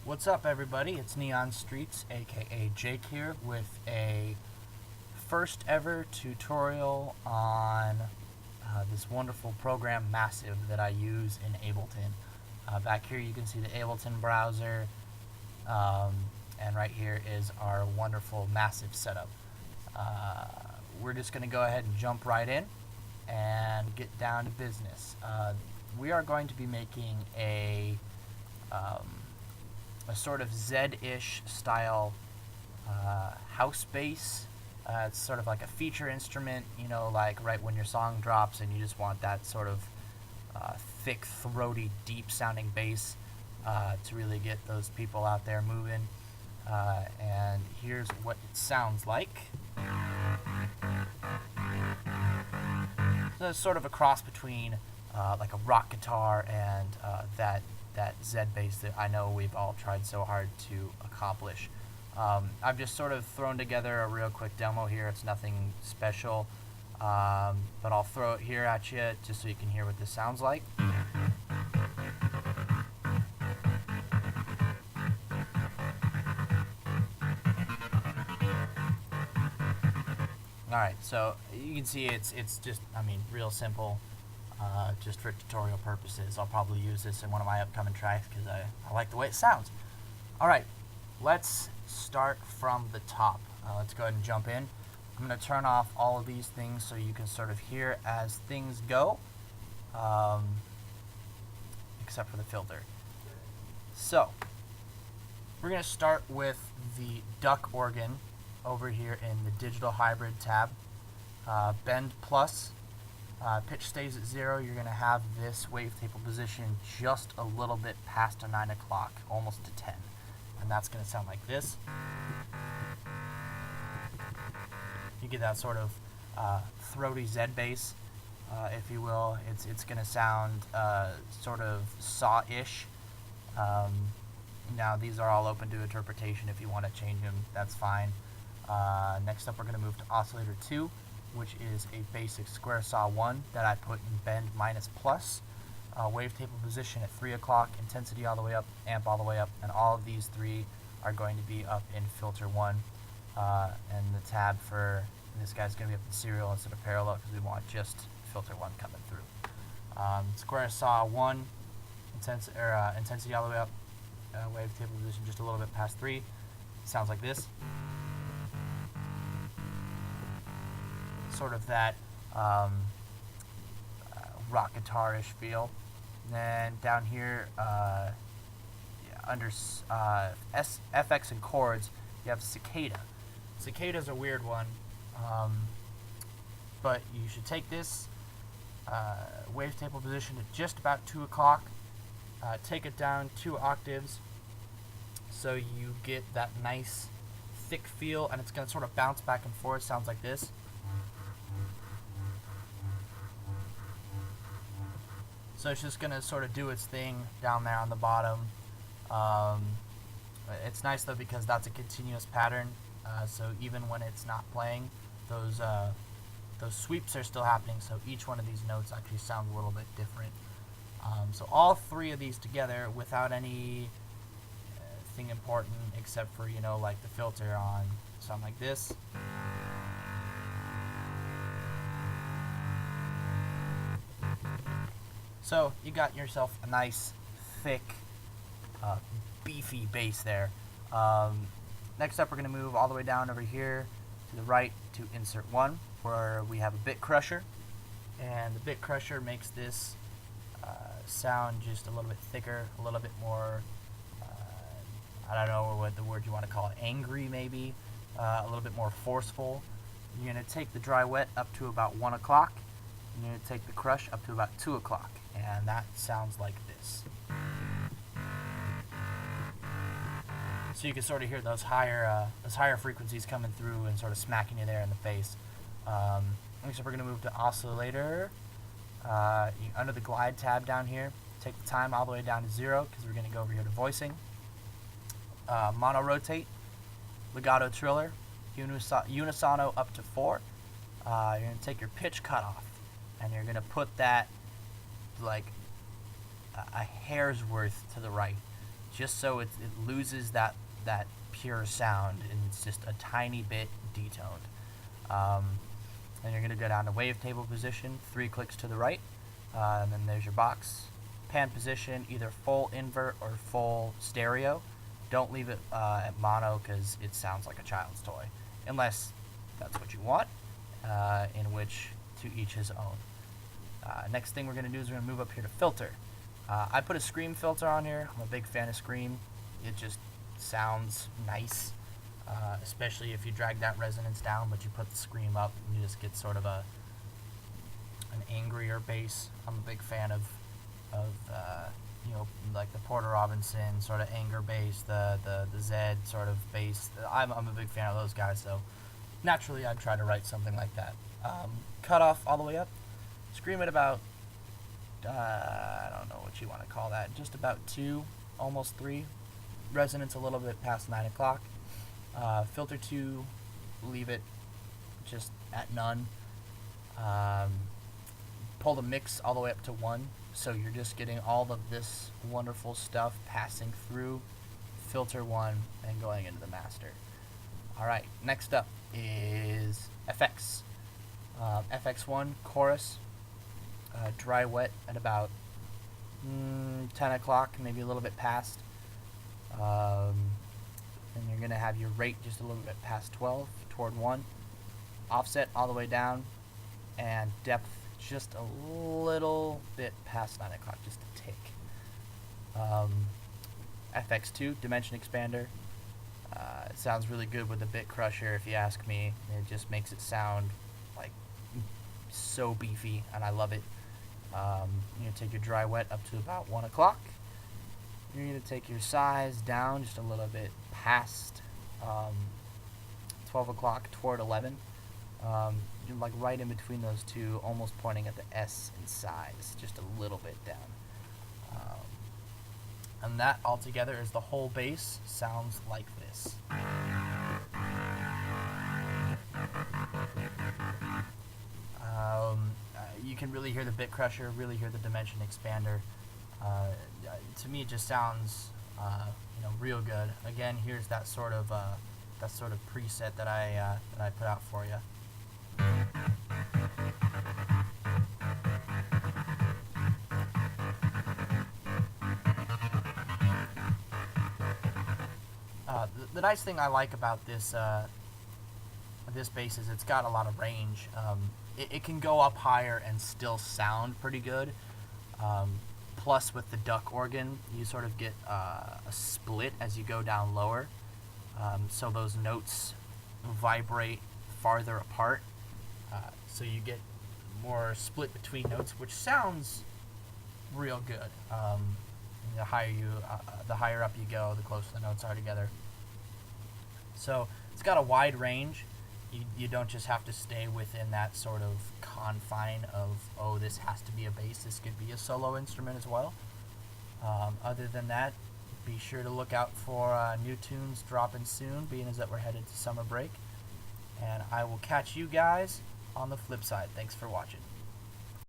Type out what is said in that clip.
What's up, everybody? It's Neon Streets, aka Jake here, with a first ever tutorial on this wonderful program Massive that I use in Ableton. Back here you can see the Ableton browser, and right here is our wonderful Massive setup. We're just going to go ahead and jump right in and get down to business. We are going to be making a sort of Zedd-ish style house bass. It's sort of like a feature instrument, you know, like right when your song drops and you just want that sort of thick, throaty, deep-sounding bass to really get those people out there moving. And here's what it sounds like. So it's sort of a cross between like a rock guitar and that Zedd bass that I know we've all tried so hard to accomplish. I've just sort of thrown together a real quick demo here. It's nothing special, but I'll throw it here at you just so you can hear what this sounds like. Alright, so you can see it's just, I mean, real simple. Just for tutorial purposes. I'll probably use this in one of my upcoming tracks because I like the way it sounds. Alright, let's start from the top. Let's go ahead and jump in. I'm going to turn off all of these things so you can sort of hear as things go, except for the filter. So, we're going to start with the duck organ over here in the digital hybrid tab. Bend plus. Pitch stays at 0. You're going to have this wavetable position just a little bit past a 9 o'clock, almost to 10. And that's going to sound like this. You get that sort of throaty Zedd bass, if you will. It's going to sound sort of saw-ish. Now, these are all open to interpretation. If you want to change them, that's fine. Next up, we're going to move to oscillator 2. Which is a basic square saw 1 that I put in bend minus plus. Wavetable position at 3 o'clock, intensity all the way up, amp all the way up, and all of these three are going to be up in filter 1. And the tab for this guy's going to be up in serial instead of parallel because we want just filter 1 coming through. Square saw 1, intensity all the way up, wavetable position just a little bit past 3. Sounds like this. Sort of that rock guitar-ish feel. Then down here, under FX and chords, you have cicada. Cicada's a weird one, but you should take this wavetable position to just about 2 o'clock, take it down 2 octaves, so you get that nice thick feel, and it's going to sort of bounce back and forth. Sounds like this. So it's just going to sort of do its thing down there on the bottom. It's nice though because that's a continuous pattern. So even when it's not playing, those sweeps are still happening. So each one of these notes actually sounds a little bit different. So all three of these together without any thing important except for, you know, like the filter on, sound like this. So you got yourself a nice, thick, beefy bass there. Next up, we're going to move all the way down over here to the right to insert 1, where we have a bit crusher. And the bit crusher makes this sound just a little bit thicker, a little bit more, I don't know what the word you want to call it, angry maybe, a little bit more forceful. You're going to take the dry wet up to about 1 o'clock. You're going to take the crush up to about 2 o'clock. And that sounds like this. So you can sort of hear those higher frequencies coming through and sort of smacking you there in the face. Next up, we're going to move to oscillator. Under the glide tab down here, take the time all the way down to 0 because we're going to go over here to voicing. Mono rotate, legato triller, unisono up to 4. You're going to take your pitch cutoff and you're going to put that like a hair's worth to the right, just so it loses that pure sound, and it's just a tiny bit detoned. And you're going to go down to wavetable position, 3 clicks to the right, and then there's your box. Pan position, either full invert or full stereo. Don't leave it at mono because it sounds like a child's toy, unless that's what you want, in which to each his own. Next thing we're going to do is we're going to move up here to filter. I put a scream filter on here. I'm a big fan of scream. It just sounds nice, especially if you drag that resonance down, but you put the scream up and you just get sort of an angrier bass. I'm a big fan of like the Porter Robinson sort of anger bass, the Zedd sort of bass. I'm a big fan of those guys, so naturally I'd try to write something like that. Cut off all the way up. Scream at about, I don't know what you want to call that, just about 2, almost 3. Resonance a little bit past 9 o'clock. Filter 2, leave it just at none. Pull the mix all the way up to 1, so you're just getting all of this wonderful stuff passing through filter 1 and going into the master. Alright, next up is FX. FX1, chorus, dry wet at about 10 o'clock, maybe a little bit past. And you're going to have your rate just a little bit past 12, toward 1. Offset all the way down, and depth just a little bit past 9 o'clock, just a tick. FX2, dimension expander. It sounds really good with the bit crusher, if you ask me. It just makes it sound like so beefy, and I love it. You're going to take your dry wet up to about 1 o'clock. You're going to take your size down just a little bit past 12 o'clock toward 11. You're like right in between those two, almost pointing at the S in size, just a little bit down. And that altogether is the whole bass sounds like this. You can really hear the bit crusher, really hear the dimension expander. To me, it just sounds, real good. Again, here's that sort of preset that I put out for you. The nice thing I like about this bass is it's got a lot of range. It can go up higher and still sound pretty good. Plus, with the duck organ, you sort of get a split as you go down lower. So those notes vibrate farther apart. So you get more split between notes, which sounds real good. The higher up you go, the closer the notes are together. So it's got a wide range. You don't just have to stay within that sort of confine of, oh, this has to be a bass, this could be a solo instrument as well. Other than that, be sure to look out for new tunes dropping soon, being as that we're headed to summer break. And I will catch you guys on the flip side. Thanks for watching.